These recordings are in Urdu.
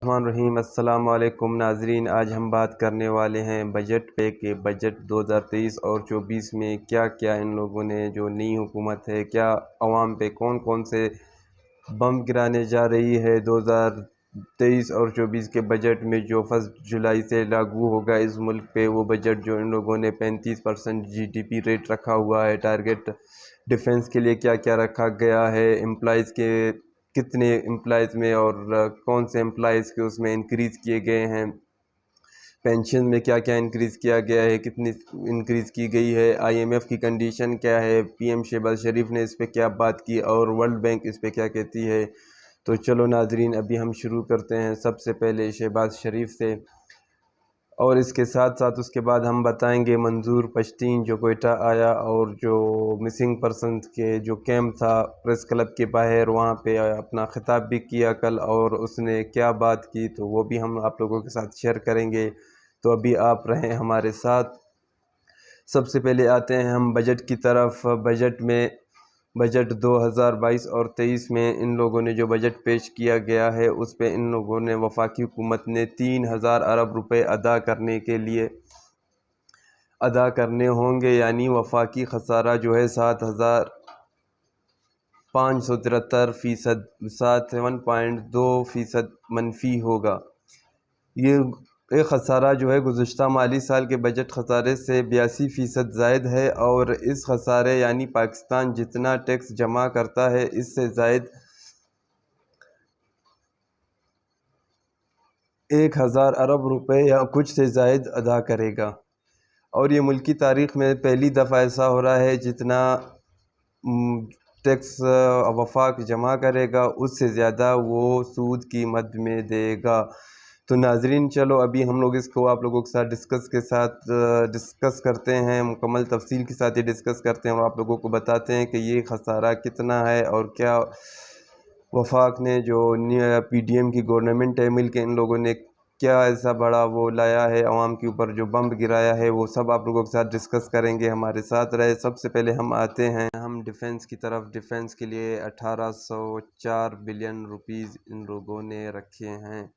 الرحمن الرحیم۔ السلام علیکم ناظرین، آج ہم بات کرنے والے ہیں بجٹ پہ کہ بجٹ 2023 اور 24 میں کیا کیا ان لوگوں نے جو نئی حکومت ہے کیا عوام پہ کون کون سے بم گرانے جا رہی ہے 2023 اور 24 کے بجٹ میں جو 1 جولائی سے لاگو ہوگا اس ملک پہ۔ وہ بجٹ جو ان لوگوں نے 35% GDP ریٹ رکھا ہوا ہے، ٹارگٹ ڈیفنس کے لیے کیا کیا رکھا گیا ہے، امپلائیز کے کتنے امپلائیز میں اور کون سے امپلائیز کے اس میں انکریز کیے گئے ہیں، پینشن میں کیا کیا انکریز کیا گیا ہے، کتنی انکریز کی گئی ہے، IMF کی کنڈیشن کیا ہے، PM شہباز شریف نے اس پہ کیا بات کی اور ورلڈ بینک اس پہ کیا کہتی ہے۔ تو چلو ناظرین، ابھی ہم شروع کرتے ہیں سب سے پہلے شہباز شریف سے، اور اس کے ساتھ ساتھ اس کے بعد ہم بتائیں گے منظور پشتین جو کوئٹہ آیا اور جو مسنگ پرسنز کے جو کیمپ تھا پریس کلب کے باہر، وہاں پہ اپنا خطاب بھی کیا کل، اور اس نے کیا بات کی تو وہ بھی ہم آپ لوگوں کے ساتھ شیئر کریں گے۔ تو ابھی آپ رہیں ہمارے ساتھ۔ سب سے پہلے آتے ہیں ہم بجٹ کی طرف۔ بجٹ 2022 اور 23 میں ان لوگوں نے جو بجٹ پیش کیا گیا ہے اس پہ ان لوگوں نے وفاقی حکومت نے 3000 ارب روپے ادا کرنے ہوں گے، یعنی وفاقی خسارہ جو ہے 7573%، 7.2% منفی ہوگا۔ یہ خسارہ جو ہے گزشتہ مالی سال کے بجٹ خسارے سے 82% زائد ہے، اور اس خسارے یعنی پاکستان جتنا ٹیکس جمع کرتا ہے اس سے زائد 1000 ارب روپے یا کچھ سے زائد ادا کرے گا، اور یہ ملکی تاریخ میں پہلی دفعہ ایسا ہو رہا ہے جتنا ٹیکس وفاق جمع کرے گا اس سے زیادہ وہ سود کی مد میں دے گا۔ تو ناظرین چلو ابھی ہم لوگ اس کو آپ لوگوں کے ساتھ ڈسکس کرتے ہیں، مکمل تفصیل کے ساتھ یہ ڈسکس کرتے ہیں اور آپ لوگوں کو بتاتے ہیں کہ یہ خسارہ کتنا ہے اور کیا وفاق نے جو PDM کی گورنمنٹ ہے مل کے ان لوگوں نے کیا ایسا بڑا وہ لایا ہے عوام کے اوپر جو بمب گرایا ہے، وہ سب آپ لوگوں کے ساتھ ڈسکس کریں گے، ہمارے ساتھ رہے۔ سب سے پہلے ہم آتے ہیں ہم ڈیفنس کی طرف۔ ڈیفنس کے لیے 1804 بلین روپیز ان لوگوں نے رکھے ہیں۔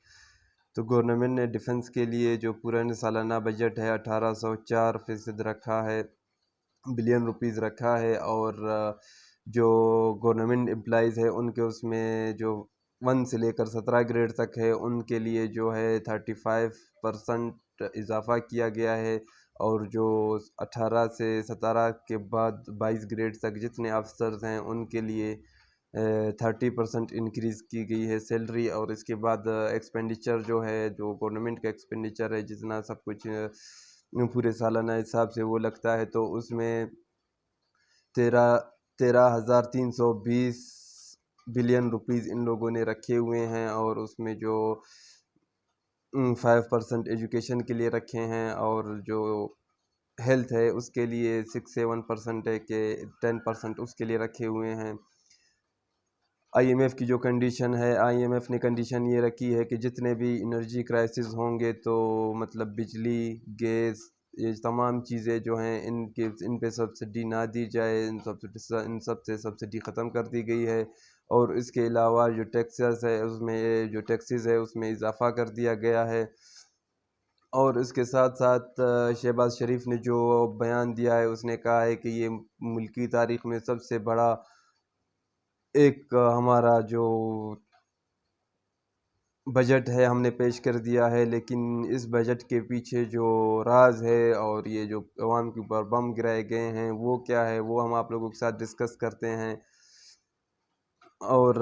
تو گورنمنٹ نے ڈیفنس کے لیے جو پورا سالانہ بجٹ ہے 1804% رکھا ہے، بلین روپیز رکھا ہے، اور جو گورنمنٹ امپلائیز ہے ان کے اس میں جو 1 سے لے کر 17 گریڈ تک ہے ان کے لیے جو ہے 35% اضافہ کیا گیا ہے، اور جو 18 سے 17 کے بعد 22 گریڈ تک جتنے افسرز ہیں ان کے لیے 30% انکریز کی گئی ہے سیلری، اور اس کے بعد ایکسپینڈیچر جو ہے جو گورنمنٹ کا ایکسپینڈیچر ہے جتنا سب کچھ پورے سالانہ حساب سے وہ لگتا ہے، تو اس میں 13,320 بلین روپیز ان لوگوں نے رکھے ہوئے ہیں، اور اس میں جو 5% ایجوکیشن کے لیے رکھے ہیں، اور جو ہیلتھ ہے اس کے لیے 6-7% ہے کہ 10% اس کے لیے رکھے ہوئے ہیں۔ IMF کی جو کنڈیشن ہے، IMF نے کنڈیشن یہ رکھی ہے کہ جتنے بھی انرجی کرائسس ہوں گے تو مطلب بجلی، گیس، یہ تمام چیزیں جو ہیں ان پہ سبسڈی نہ دی جائے، ان سب سے سبسڈی ختم کر دی گئی ہے، اور اس کے علاوہ جو ٹیکسز ہے اس میں اضافہ کر دیا گیا ہے۔ اور اس کے ساتھ ساتھ شہباز شریف نے جو بیان دیا ہے اس نے کہا ہے کہ یہ ملکی تاریخ میں سب سے بڑا ایک ہمارا جو بجٹ ہے ہم نے پیش کر دیا ہے، لیکن اس بجٹ کے پیچھے جو راز ہے اور یہ جو عوام کے اوپر بم گرائے گئے ہیں وہ کیا ہے، وہ ہم آپ لوگوں کے ساتھ ڈسکس کرتے ہیں۔ اور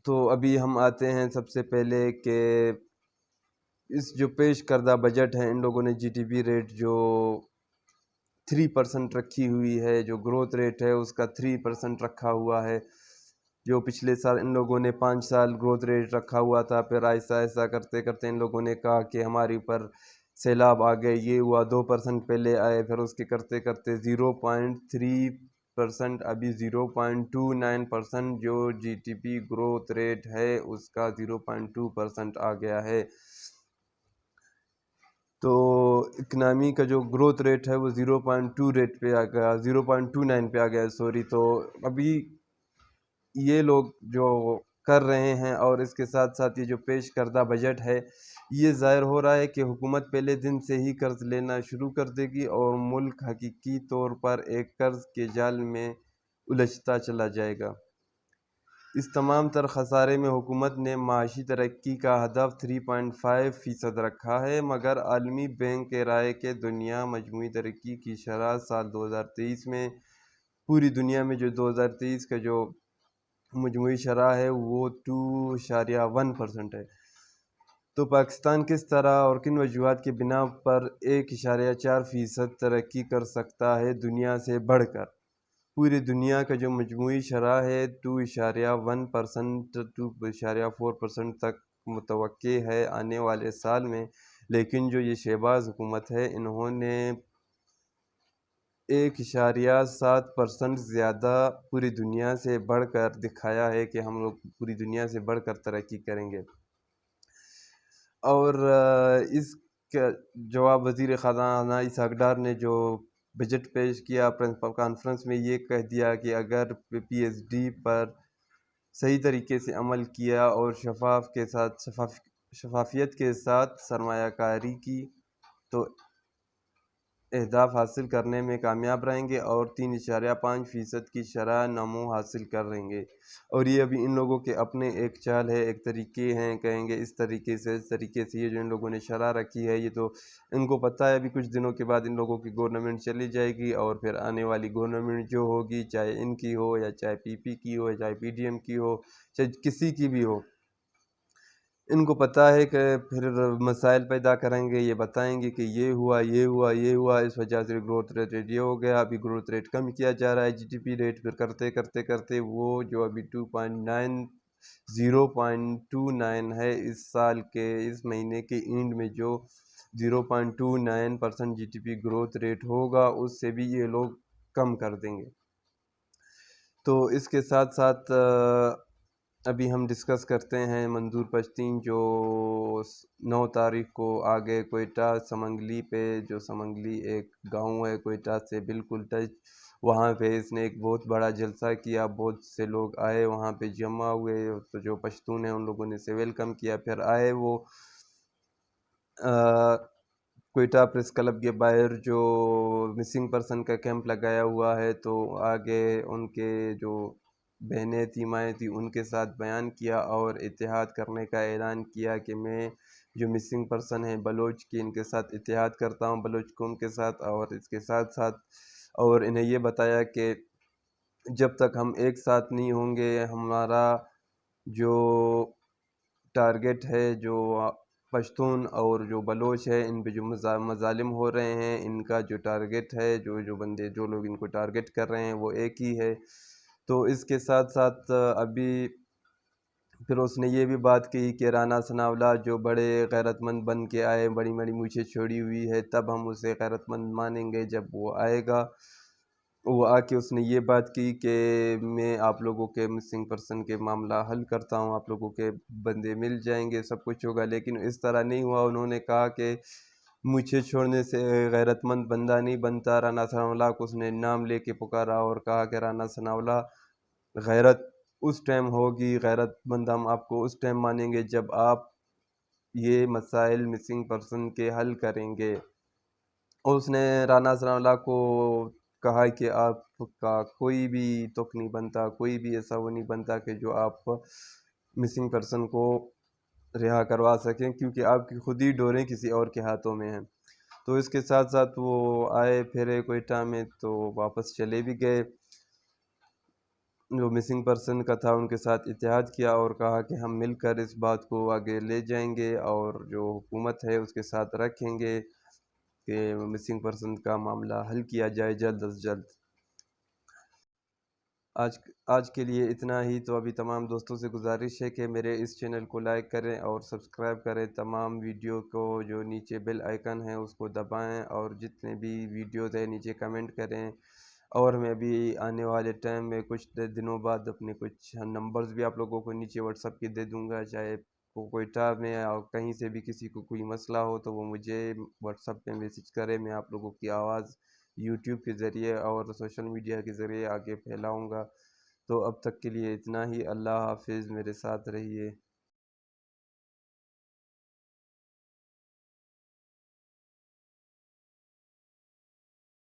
تو ابھی ہم آتے ہیں سب سے پہلے کہ اس جو پیش کردہ بجٹ ہے ان لوگوں نے GDP ریٹ جو 3% رکھی ہوئی ہے، جو گروتھ ریٹ ہے اس کا 3% رکھا ہوا ہے، جو پچھلے سال ان لوگوں نے 5 سال گروتھ ریٹ رکھا ہوا تھا، پھر ایسا ایسا کرتے کرتے ان لوگوں نے کہا کہ ہمارے اوپر سیلاب آ گئے، یہ ہوا 2% پہلے آئے، پھر اس کے کرتے کرتے 0.3%، ابھی 0.29% جو GDP گروتھ ریٹ ہے اس کا 0.2% آ گیا ہے۔ تو اکنامی کا جو گروتھ ریٹ ہے وہ 0.2 ریٹ پہ آ گیا، 0.29 پہ آ گیا، سوری۔ تو ابھی یہ لوگ جو کر رہے ہیں، اور اس کے ساتھ ساتھ یہ جو پیش کردہ بجٹ ہے یہ ظاہر ہو رہا ہے کہ حکومت پہلے دن سے ہی قرض لینا شروع کر دے گی اور ملک حقیقی طور پر ایک قرض کے جال میں الجھتا چلا جائے گا۔ اس تمام تر خسارے میں حکومت نے معاشی ترقی کا ہدف 3.5% رکھا ہے، مگر عالمی بینک کے رائے کہ دنیا مجموعی ترقی کی شرح سال 2023 میں پوری دنیا میں جو 2023 کا جو مجموعی شرح ہے وہ 2.1% ہے۔ تو پاکستان کس طرح اور کن وجوہات کی بنا پر 1.4% ترقی کر سکتا ہے دنیا سے بڑھ کر؟ پوری دنیا کا جو مجموعی شرح ہے 2.1% 2.4% تک متوقع ہے آنے والے سال میں، لیکن جو یہ شہباز حکومت ہے انہوں نے 1.7% زیادہ پوری دنیا سے بڑھ کر دکھایا ہے کہ ہم لوگ پوری دنیا سے بڑھ کر ترقی کریں گے۔ اور اس کا جواب وزیر خزانہ اسحاق ڈار نے جو بجٹ پیش کیا پرنسپل کانفرنس میں، یہ کہہ دیا کہ اگر پی ایس ڈی پر صحیح طریقے سے عمل کیا اور شفافیت کے ساتھ سرمایہ کاری کی تو اہداف حاصل کرنے میں کامیاب رہیں گے اور 3.5% کی شرح نمو حاصل کر رہیں گے۔ اور یہ ابھی ان لوگوں کے اپنے ایک چال ہے، ایک طریقے ہیں، کہیں گے اس طریقے سے یہ جو ان لوگوں نے شرح رکھی ہے یہ تو ان کو پتہ ہے ابھی کچھ دنوں کے بعد ان لوگوں کی گورنمنٹ چلی جائے گی، اور پھر آنے والی گورنمنٹ جو ہوگی چاہے ان کی ہو یا چاہے پی پی کی ہو یا چاہے پی ڈی ایم کی ہو چاہے کسی کی بھی ہو، ان کو پتہ ہے کہ پھر مسائل پیدا کریں گے، یہ بتائیں گے کہ یہ ہوا، اس وجہ سے گروتھ ریٹ یہ ہو گیا، ابھی گروتھ ریٹ کم کیا جا رہا ہے، جی ڈی پی ریٹ پھر کرتے وہ جو ابھی 0.29 ہے اس سال کے اس مہینے کے اینڈ میں جو 0.29% G D P growth rate ہوگا اس سے بھی یہ لوگ کم کر دیں گے۔ تو اس کے ساتھ ساتھ ابھی ہم ڈسکس کرتے ہیں منظور پشتین جو 9 تاریخ کو آگے کوئٹہ سمنگلی پہ، جو سمنگلی ایک گاؤں ہے کوئٹہ سے بالکل ٹچ، وہاں پہ اس نے ایک بہت بڑا جلسہ کیا، بہت سے لوگ آئے وہاں پہ جمع ہوئے، تو جو پشتون ہیں ان لوگوں نے اسے ویلکم کیا، پھر آئے وہ کوئٹہ پریس کلب کے باہر جو مسنگ پرسن کا کیمپ لگایا ہوا ہے، تو آگے ان کے جو بہنیں تھیں مائیں تھیں ان کے ساتھ بیان کیا اور اتحاد کرنے کا اعلان کیا کہ میں جو مسنگ پرسن ہیں بلوچ کی ان کے ساتھ اتحاد کرتا ہوں، بلوچ قوم کے ساتھ، اور اس کے ساتھ ساتھ اور انہیں یہ بتایا کہ جب تک ہم ایک ساتھ نہیں ہوں گے ہمارا جو ٹارگٹ ہے، جو پشتون اور جو بلوچ ہے ان پہ جو مظالم ہو رہے ہیں ان کا جو ٹارگٹ ہے، جو لوگ ان کو ٹارگٹ کر رہے ہیں وہ ایک ہی ہے۔ تو اس کے ساتھ ساتھ ابھی پھر اس نے یہ بھی بات کی کہ رانا ثناءاللہ جو بڑے غیرت مند بن کے آئے، بڑی بڑی مونچھیں چھوڑی ہوئی ہے، تب ہم اسے غیرت مند مانیں گے جب وہ آئے گا۔ وہ آ کے اس نے یہ بات کی کہ میں آپ لوگوں کے مسنگ پرسن کے معاملہ حل کرتا ہوں، آپ لوگوں کے بندے مل جائیں گے، سب کچھ ہوگا، لیکن اس طرح نہیں ہوا۔ انہوں نے کہا کہ مونچھیں چھوڑنے سے غیرت مند بندہ نہیں بنتا۔ رانا ثناءاللہ کو اس نے نام لے کے پکارا اور کہا کہ رانا ثناءاللہ غیرت اس ٹائم ہوگی، غیرت مند ہم آپ کو اس ٹائم مانیں گے جب آپ یہ مسائل مسنگ پرسن کے حل کریں گے۔ اور اس نے رانا ثناءاللہ کو کہا کہ آپ کا کوئی بھی تک نہیں بنتا، کوئی بھی ایسا وہ نہیں بنتا کہ جو آپ مسنگ پرسن کو رہا کروا سکیں، کیونکہ آپ کی خود ہی ڈوریں کسی اور کے ہاتھوں میں ہیں۔ تو اس کے ساتھ ساتھ وہ آئے پھرے کوئٹہ میں تو واپس چلے بھی گئے، جو مسنگ پرسن کا تھا ان کے ساتھ اتحاد کیا اور کہا کہ ہم مل کر اس بات کو آگے لے جائیں گے اور جو حکومت ہے اس کے ساتھ رکھیں گے کہ مسنگ پرسن کا معاملہ حل کیا جائے جلد از جلد۔ آج کے لیے اتنا ہی۔ تو ابھی تمام دوستوں سے گزارش ہے کہ میرے اس چینل کو لائک کریں اور سبسکرائب کریں، تمام ویڈیو کو جو نیچے بیل آئیکن ہے اس کو دبائیں، اور جتنے بھی ویڈیوز ہیں نیچے کمنٹ کریں۔ اور میں بھی آنے والے ٹائم میں کچھ دنوں بعد اپنے کچھ نمبرز بھی آپ لوگوں کو نیچے واٹس ایپ کے دے دوں گا، چاہے کوئٹہ میں اور کہیں سے بھی کسی کو کوئی مسئلہ ہو تو وہ مجھے واٹس ایپ پہ میسج کرے، میں آپ لوگوں کی آواز یوٹیوب کے ذریعے اور سوشل میڈیا کے ذریعے آگے پھیلاؤں گا۔ تو اب تک کے لیے اتنا ہی، اللہ حافظ، میرے ساتھ رہیے۔